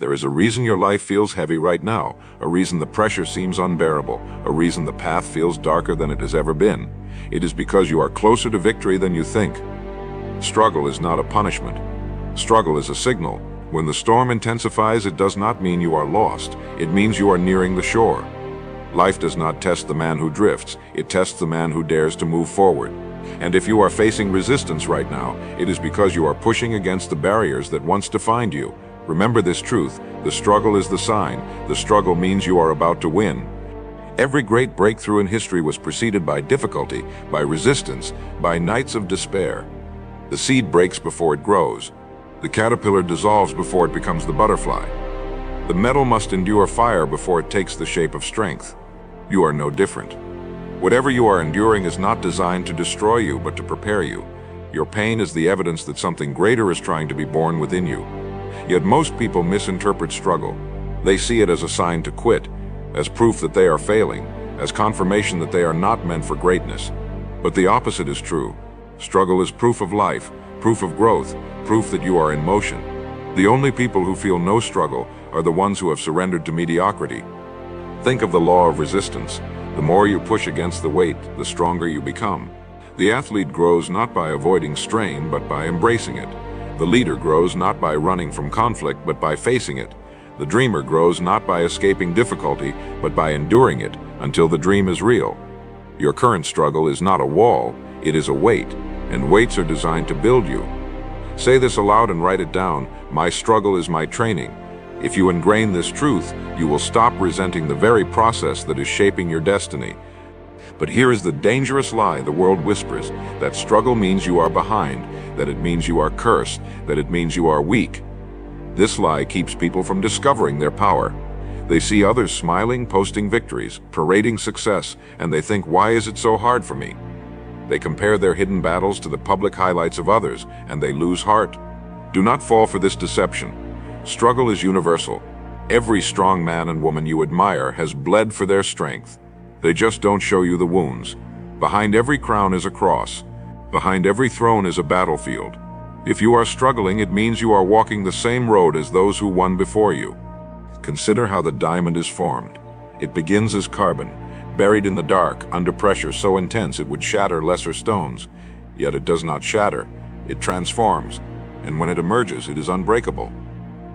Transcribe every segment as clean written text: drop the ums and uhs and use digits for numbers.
There is a reason your life feels heavy right now, a reason the pressure seems unbearable, a reason the path feels darker than it has ever been. It is because you are closer to victory than you think. Struggle is not a punishment. Struggle is a signal. When the storm intensifies, it does not mean you are lost. It means you are nearing the shore. Life does not test the man who drifts. It tests the man who dares to move forward. And if you are facing resistance right now, it is because you are pushing against the barriers that once defined you. Remember this truth: the struggle is the sign. The struggle means you are about to win. Every great breakthrough in history was preceded by difficulty, by resistance, by nights of despair. The seed breaks before it grows. The caterpillar dissolves before it becomes the butterfly. The metal must endure fire before it takes the shape of strength. You are no different. Whatever you are enduring is not designed to destroy you, but to prepare you. Your pain is the evidence that something greater is trying to be born within you. Yet most people misinterpret struggle. They see it as a sign to quit, as proof that they are failing, as confirmation that they are not meant for greatness. But the opposite is true. Struggle is proof of life, proof of growth, proof that you are in motion. The only people who feel no struggle are the ones who have surrendered to mediocrity. Think of the law of resistance. The more you push against the weight, the stronger you become. The athlete grows not by avoiding strain, but by embracing it. The leader grows not by running from conflict, but by facing it. The dreamer grows not by escaping difficulty, but by enduring it until the dream is real. Your current struggle is not a wall, it is a weight, and weights are designed to build you. Say this aloud and write it down: my struggle is my training. If you ingrain this truth, you will stop resenting the very process that is shaping your destiny. But here is the dangerous lie the world whispers: that struggle means you are behind, that it means you are cursed, that it means you are weak. This lie keeps people from discovering their power. They see others smiling, posting victories, parading success, and they think, why is it so hard for me? They compare their hidden battles to the public highlights of others, and they lose heart. Do not fall for this deception. Struggle is universal. Every strong man and woman you admire has bled for their strength. They just don't show you the wounds. Behind every crown is a cross. Behind every throne is a battlefield. If you are struggling, it means you are walking the same road as those who won before you. Consider how the diamond is formed. It begins as carbon, buried in the dark, under pressure so intense it would shatter lesser stones. Yet it does not shatter. It transforms, and when it emerges, it is unbreakable.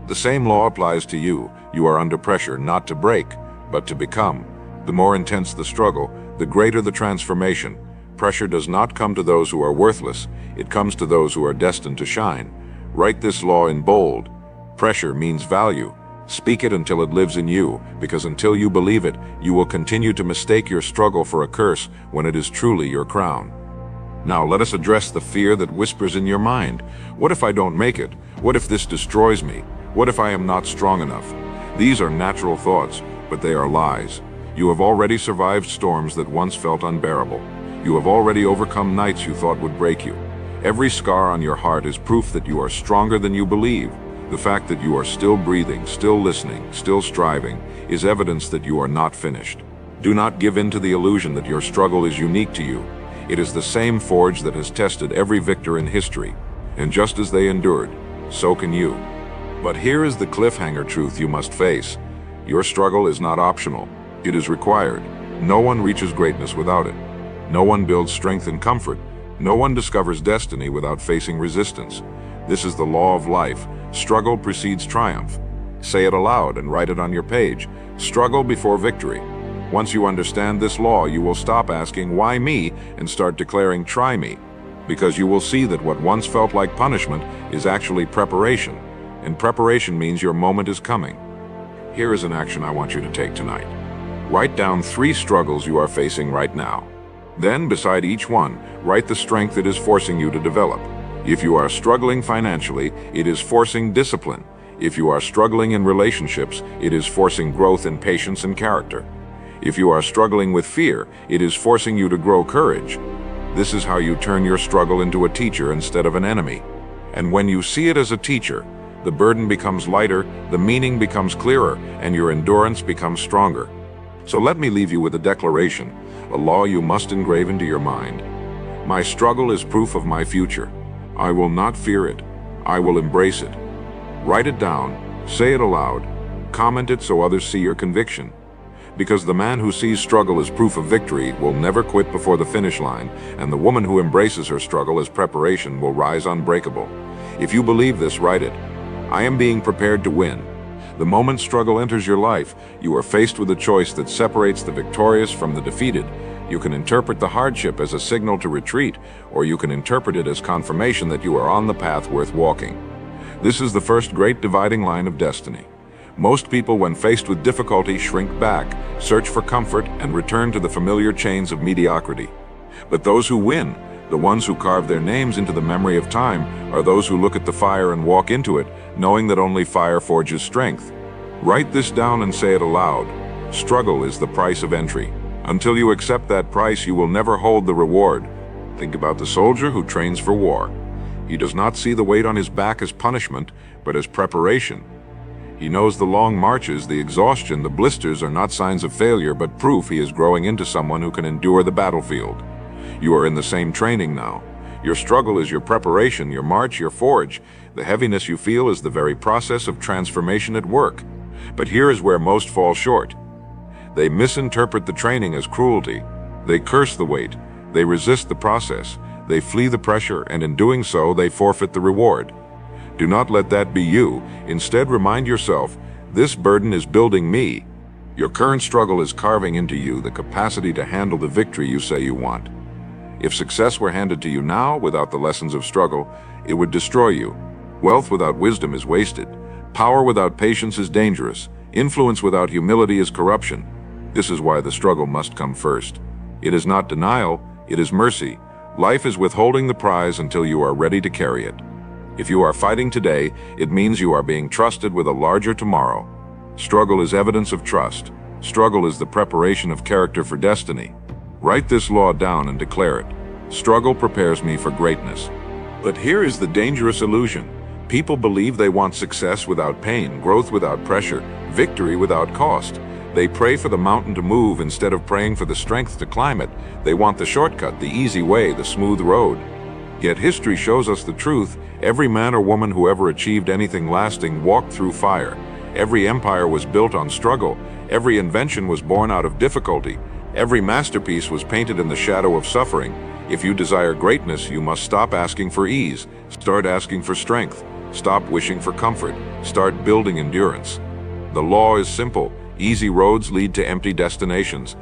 The same law applies to you. You are under pressure not to break, but to become. The more intense the struggle, the greater the transformation. Pressure does not come to those who are worthless. It comes to those who are destined to shine. Write this law in bold. Pressure means value. Speak it until it lives in you, because until you believe it, you will continue to mistake your struggle for a curse when it is truly your crown. Now let us address the fear that whispers in your mind. What if I don't make it? What if this destroys me? What if I am not strong enough? These are natural thoughts, but they are lies. You have already survived storms that once felt unbearable. You have already overcome nights you thought would break you. Every scar on your heart is proof that you are stronger than you believe. The fact that you are still breathing, still listening, still striving, is evidence that you are not finished. Do not give in to the illusion that your struggle is unique to you. It is the same forge that has tested every victor in history. And just as they endured, so can you. But here is the cliffhanger truth you must face. Your struggle is not optional. It is required. No one reaches greatness without it. No one builds strength and comfort. No one discovers destiny without facing resistance. This is the law of life. Struggle precedes triumph. Say it aloud and write it on your page. Struggle before victory. Once you understand this law, you will stop asking, why me, and start declaring, try me. Because you will see that what once felt like punishment is actually preparation. And preparation means your moment is coming. Here is an action I want you to take tonight. Write down 3 struggles you are facing right now. Then, beside each one, write the strength it is forcing you to develop. If you are struggling financially, it is forcing discipline. If you are struggling in relationships, it is forcing growth in patience and character. If you are struggling with fear, it is forcing you to grow courage. This is how you turn your struggle into a teacher instead of an enemy. And when you see it as a teacher, the burden becomes lighter, the meaning becomes clearer, and your endurance becomes stronger. So let me leave you with a declaration, a law you must engrave into your mind. My struggle is proof of my future. I will not fear it. I will embrace it. Write it down, Say it aloud. Comment it so others see your conviction. Because the man who sees struggle as proof of victory will never quit before the finish line, and the woman who embraces her struggle as preparation will rise unbreakable. If you believe this, write it. I am being prepared to win. The moment struggle enters your life, you are faced with a choice that separates the victorious from the defeated. You can interpret the hardship as a signal to retreat, or you can interpret it as confirmation that you are on the path worth walking. This is the first great dividing line of destiny. Most people, when faced with difficulty, shrink back, search for comfort, and return to the familiar chains of mediocrity. But those who win, the ones who carve their names into the memory of time, are those who look at the fire and walk into it, knowing that only fire forges strength. Write this down and say it aloud. Struggle is the price of entry. Until you accept that price, you will never hold the reward. Think about the soldier who trains for war. He does not see the weight on his back as punishment, but as preparation. He knows the long marches, the exhaustion, the blisters are not signs of failure, but proof he is growing into someone who can endure the battlefield. You are in the same training now. Your struggle is your preparation, your march, your forge. The heaviness you feel is the very process of transformation at work. But here is where most fall short. They misinterpret the training as cruelty. They curse the weight. They resist the process. They flee the pressure, and in doing so, they forfeit the reward. Do not let that be you. Instead, remind yourself, this burden is building me. Your current struggle is carving into you the capacity to handle the victory you say you want. If success were handed to you now without the lessons of struggle, it would destroy you. Wealth without wisdom is wasted. Power without patience is dangerous. Influence without humility is corruption. This is why the struggle must come first. It is not denial, it is mercy. Life is withholding the prize until you are ready to carry it. If you are fighting today, it means you are being trusted with a larger tomorrow. Struggle is evidence of trust. Struggle is the preparation of character for destiny. Write this law down and declare it. Struggle prepares me for greatness. But here is the dangerous illusion. People believe they want success without pain, growth without pressure, victory without cost. They pray for the mountain to move instead of praying for the strength to climb it. They want the shortcut, the easy way, the smooth road. Yet history shows us the truth. Every man or woman who ever achieved anything lasting walked through fire. Every empire was built on struggle. Every invention was born out of difficulty. Every masterpiece was painted in the shadow of suffering. If you desire greatness, you must stop asking for ease. Start asking for strength. Stop wishing for comfort. Start building endurance. The law is simple. Easy roads lead to empty destinations.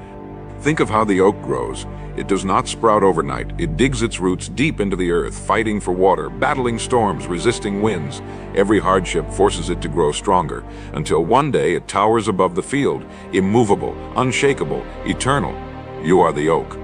Think of how the oak grows. It does not sprout overnight. It digs its roots deep into the earth, fighting for water, battling storms, resisting winds. Every hardship forces it to grow stronger, until one day it towers above the field, immovable, unshakable, eternal. You are the oak.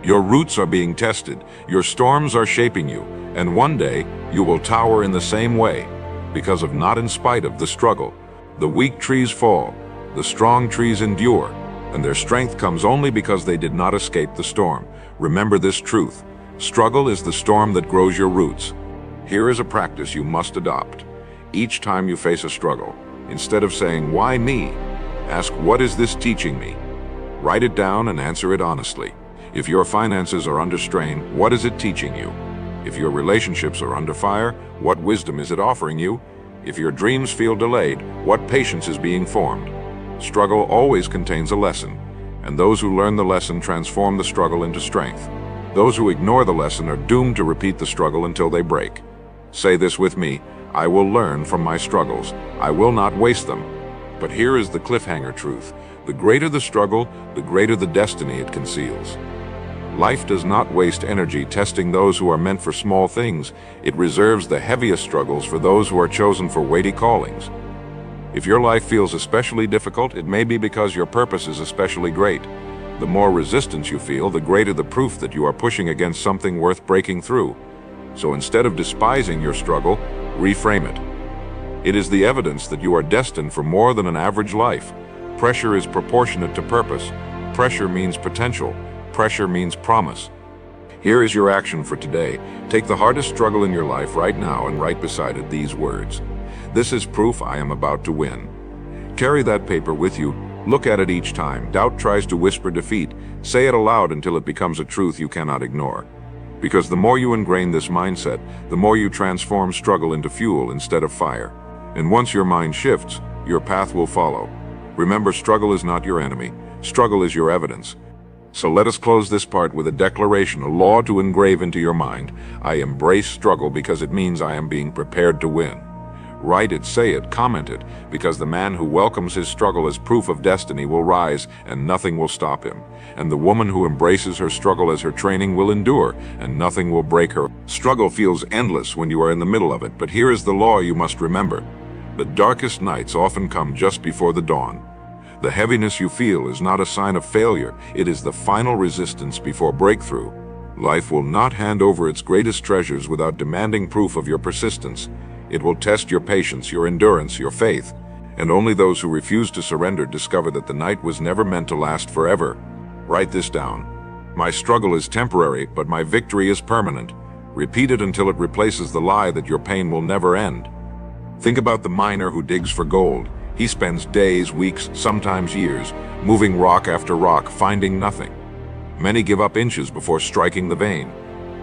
Your roots are being tested. Your storms are shaping you. And one day, you will tower in the same way, because of not in spite of the struggle. The weak trees fall. The strong trees endure. And their strength comes only because they did not escape the storm. Remember this truth. Struggle is the storm that grows your roots. Here is a practice you must adopt. Each time you face a struggle, instead of saying, "Why me?" ask, "What is this teaching me?" Write it down and answer it honestly. If your finances are under strain, what is it teaching you? If your relationships are under fire, what wisdom is it offering you? If your dreams feel delayed, what patience is being formed? Struggle always contains a lesson, and those who learn the lesson transform the struggle into strength. Those who ignore the lesson are doomed to repeat the struggle until they break. Say this with me: I will learn from my struggles. I will not waste them. But here is the cliffhanger truth. The greater the struggle, the greater the destiny it conceals. Life does not waste energy testing those who are meant for small things. It reserves the heaviest struggles for those who are chosen for weighty callings. If your life feels especially difficult, it may be because your purpose is especially great. The more resistance you feel, the greater the proof that you are pushing against something worth breaking through. So instead of despising your struggle, reframe it. It is the evidence that you are destined for more than an average life. Pressure is proportionate to purpose. Pressure means potential. Pressure means promise. Here is your action for today. Take the hardest struggle in your life right now and write beside it these words: "This is proof I am about to win." Carry that paper with you. Look at it each time doubt tries to whisper defeat. Say it aloud until it becomes a truth you cannot ignore. Because the more you ingrain this mindset, the more you transform struggle into fuel instead of fire. And once your mind shifts, your path will follow. Remember, struggle is not your enemy. Struggle is your evidence. So let us close this part with a declaration, a law to engrave into your mind. I embrace struggle because it means I am being prepared to win. Write it, say it, comment it, because the man who welcomes his struggle as proof of destiny will rise and nothing will stop him. And the woman who embraces her struggle as her training will endure and nothing will break her. Struggle feels endless when you are in the middle of it, but here is the law you must remember. The darkest nights often come just before the dawn. The heaviness you feel is not a sign of failure, it is the final resistance before breakthrough. Life will not hand over its greatest treasures without demanding proof of your persistence. It will test your patience, your endurance, your faith. And only those who refuse to surrender discover that the night was never meant to last forever. Write this down. My struggle is temporary, but my victory is permanent. Repeat it until it replaces the lie that your pain will never end. Think about the miner who digs for gold. He spends days, weeks, sometimes years, moving rock after rock, finding nothing. Many give up inches before striking the vein.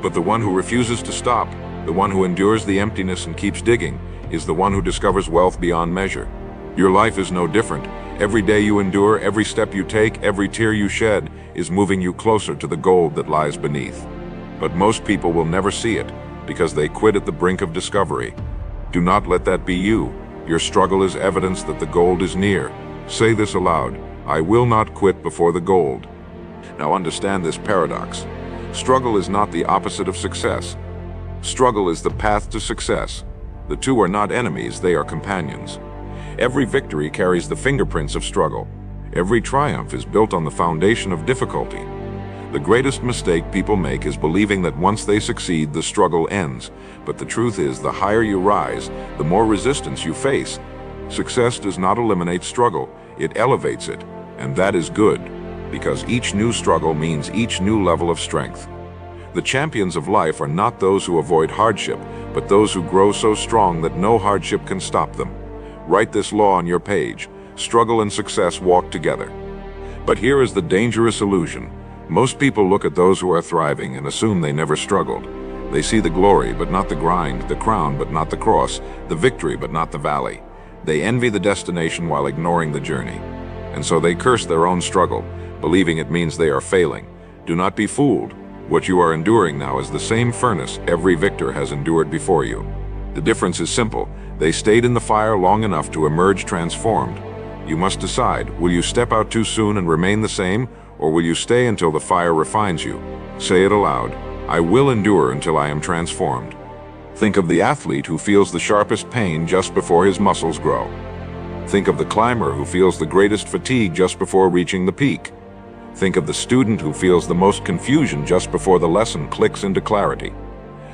But the one who refuses to stop, the one who endures the emptiness and keeps digging, is the one who discovers wealth beyond measure. Your life is no different. Every day you endure, every step you take, every tear you shed is moving you closer to the gold that lies beneath. But most people will never see it because they quit at the brink of discovery. Do not let that be you. Your struggle is evidence that the gold is near. Say this aloud: I will not quit before the gold. Now understand this paradox. Struggle is not the opposite of success. Struggle is the path to success. The two are not enemies, they are companions. Every victory carries the fingerprints of struggle. Every triumph is built on the foundation of difficulty. The greatest mistake people make is believing that once they succeed, the struggle ends. But the truth is, the higher you rise, the more resistance you face. Success does not eliminate struggle, it elevates it. And that is good, because each new struggle means each new level of strength. The champions of life are not those who avoid hardship, but those who grow so strong that no hardship can stop them. Write this law on your page: struggle and success walk together. But here is the dangerous illusion. Most people look at those who are thriving and assume they never struggled. They see the glory, but not the grind, the crown, but not the cross, the victory, but not the valley. They envy the destination while ignoring the journey. And so they curse their own struggle, believing it means they are failing. Do not be fooled. What you are enduring now is the same furnace every victor has endured before you. The difference is simple. They stayed in the fire long enough to emerge transformed. You must decide, will you step out too soon and remain the same, or will you stay until the fire refines you? Say it aloud: I will endure until I am transformed. Think of the athlete who feels the sharpest pain just before his muscles grow. Think of the climber who feels the greatest fatigue just before reaching the peak. Think of the student who feels the most confusion just before the lesson clicks into clarity.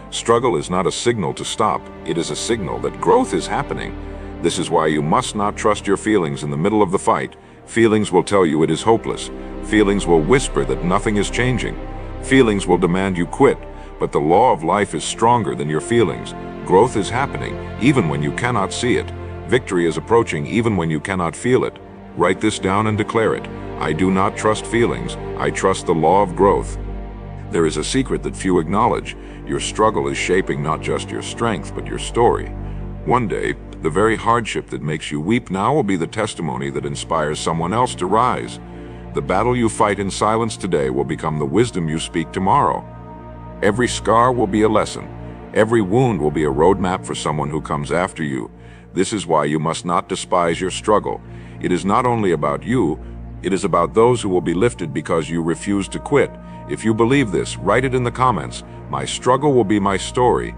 Struggle is not a signal to stop, it is a signal that growth is happening. This is why you must not trust your feelings in the middle of the fight. Feelings will tell you it is hopeless. Feelings will whisper that nothing is changing. Feelings will demand you quit, but the law of life is stronger than your feelings. Growth is happening, even when you cannot see it. Victory is approaching, even when you cannot feel it. Write this down and declare it: I do not trust feelings, I trust the law of growth. There is a secret that few acknowledge. Your struggle is shaping not just your strength, but your story. One day, the very hardship that makes you weep now will be the testimony that inspires someone else to rise. The battle you fight in silence today will become the wisdom you speak tomorrow. Every scar will be a lesson. Every wound will be a roadmap for someone who comes after you. This is why you must not despise your struggle. It is not only about you, it is about those who will be lifted because you refuse to quit. If you believe this, write it in the comments. My struggle will be my story.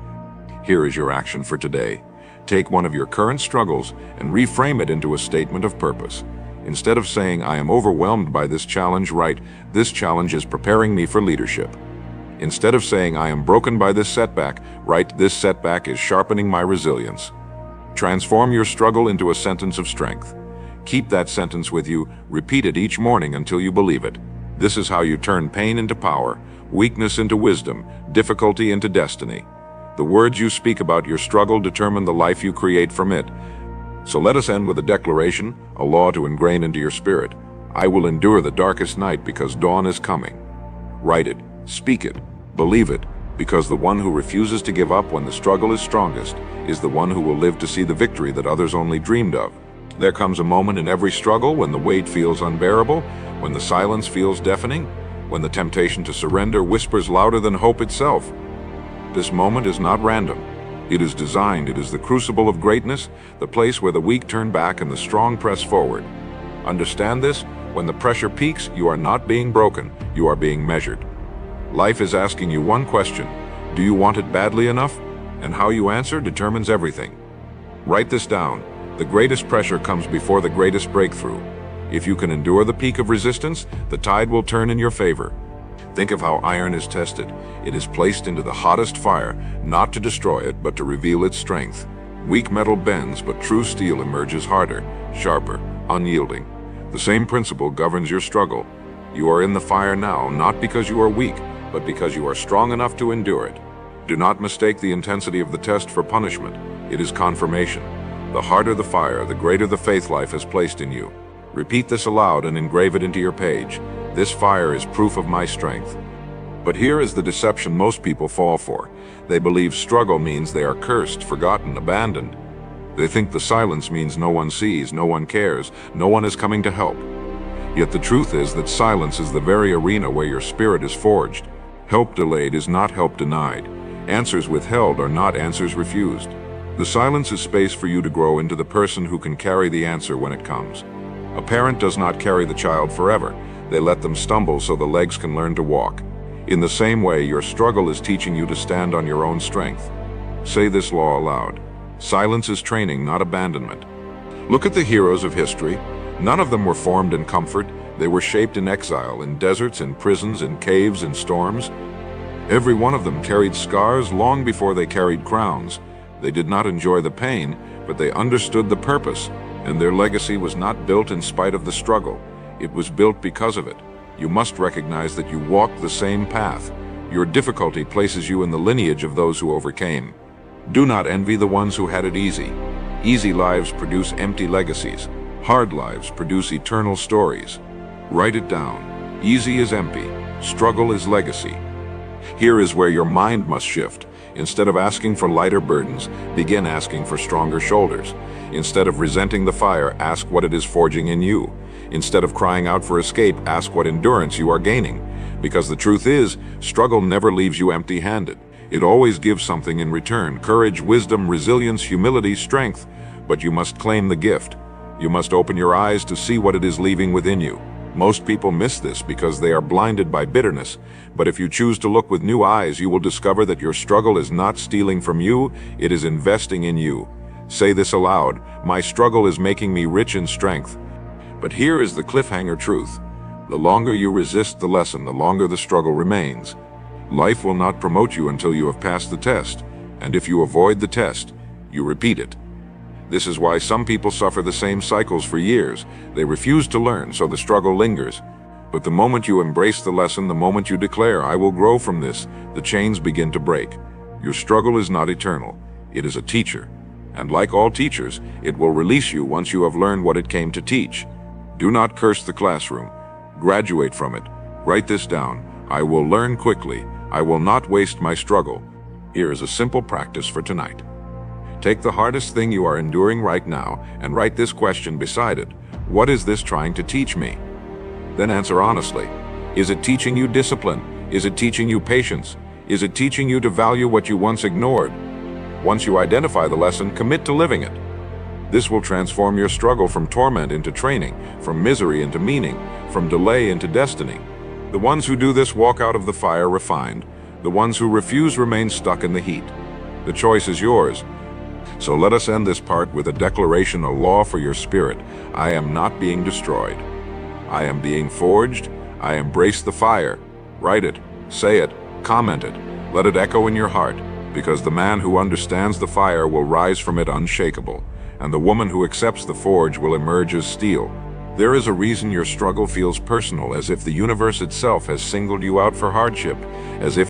Here is your action for today. Take one of your current struggles and reframe it into a statement of purpose. Instead of saying, I am overwhelmed by this challenge, write, this challenge is preparing me for leadership. Instead of saying, I am broken by this setback, write, this setback is sharpening my resilience. Transform your struggle into a sentence of strength. Keep that sentence with you, repeat it each morning until you believe it. This is how you turn pain into power, weakness into wisdom, difficulty into destiny. The words you speak about your struggle determine the life you create from it. So let us end with a declaration, a law to ingrain into your spirit. I will endure the darkest night because dawn is coming. Write it, speak it, believe it, Because the one who refuses to give up when the struggle is strongest is the one who will live to see the victory that others only dreamed of. There comes a moment in every struggle when the weight feels unbearable, when the silence feels deafening, when the temptation to surrender whispers louder than hope itself. This moment is not random. It is designed. It is the crucible of greatness, the place where the weak turn back and the strong press forward. Understand this: when the pressure peaks, you are not being broken, you are being measured. Life is asking you one question: do you want it badly enough? And how you answer determines everything. Write this down: the greatest pressure comes before the greatest breakthrough. If you can endure the peak of resistance, the tide will turn in your favor. Think of how iron is tested. It is placed into the hottest fire, not to destroy it, but to reveal its strength. Weak metal bends, but true steel emerges harder, sharper, unyielding. The same principle governs your struggle. You are in the fire now, not because you are weak, but because you are strong enough to endure it. Do not mistake the intensity of the test for punishment. It is confirmation. The harder the fire, the greater the faith life has placed in you. Repeat this aloud and engrave it into your page. This fire is proof of my strength. But here is the deception most people fall for. They believe struggle means they are cursed, forgotten, abandoned. They think the silence means no one sees, no one cares, no one is coming to help. Yet the truth is that silence is the very arena where your spirit is forged. Help delayed is not help denied. Answers withheld are not answers refused. The silence is space for you to grow into the person who can carry the answer when it comes. A parent does not carry the child forever. They let them stumble so the legs can learn to walk. In the same way, your struggle is teaching you to stand on your own strength. Say this law aloud: silence is training, not abandonment. Look at the heroes of history. None of them were formed in comfort. They were shaped in exile, in deserts, in prisons, in caves, in storms. Every one of them carried scars long before they carried crowns. They did not enjoy the pain, but they understood the purpose, and their legacy was not built in spite of the struggle. It was built because of it. You must recognize that you walk the same path. Your difficulty places you in the lineage of those who overcame. Do not envy the ones who had it easy. Easy lives produce empty legacies. Hard lives produce eternal stories. Write it down. Easy is empty. Struggle is legacy. Here is where your mind must shift. Instead of asking for lighter burdens, begin asking for stronger shoulders. Instead of resenting the fire, ask what it is forging in you. Instead of crying out for escape, ask what endurance you are gaining. Because the truth is, struggle never leaves you empty-handed. It always gives something in return: courage, wisdom, resilience, humility, strength. But you must claim the gift. You must open your eyes to see what it is leaving within you. Most people miss this because they are blinded by bitterness. But if you choose to look with new eyes, you will discover that your struggle is not stealing from you, it is investing in you. Say this aloud: my struggle is making me rich in strength. But here is the cliffhanger truth. The longer you resist the lesson, the longer the struggle remains. Life will not promote you until you have passed the test. And if you avoid the test, you repeat it. This is why some people suffer the same cycles for years. They refuse to learn, so the struggle lingers. But the moment you embrace the lesson, the moment you declare, "I will grow from this," the chains begin to break. Your struggle is not eternal. It is a teacher. And like all teachers, it will release you once you have learned what it came to teach. Do not curse the classroom. Graduate from it. Write this down: I will learn quickly. I will not waste my struggle. Here is a simple practice for tonight. Take the hardest thing you are enduring right now and write this question beside it: what is this trying to teach me? Then answer honestly. Is it teaching you discipline? Is it teaching you patience? Is it teaching you to value what you once ignored? Once you identify the lesson, commit to living it. This will transform your struggle from torment into training, from misery into meaning, from delay into destiny. The ones who do this walk out of the fire refined. The ones who refuse remain stuck in the heat. The choice is yours. So let us end this part with a declaration, a law for your spirit. I am not being destroyed. I am being forged. I embrace the fire. Write it, say it, comment it. Let it echo in your heart, because the man who understands the fire will rise from it unshakable, and the woman who accepts the forge will emerge as steel. There is a reason your struggle feels personal, as if the universe itself has singled you out for hardship, as if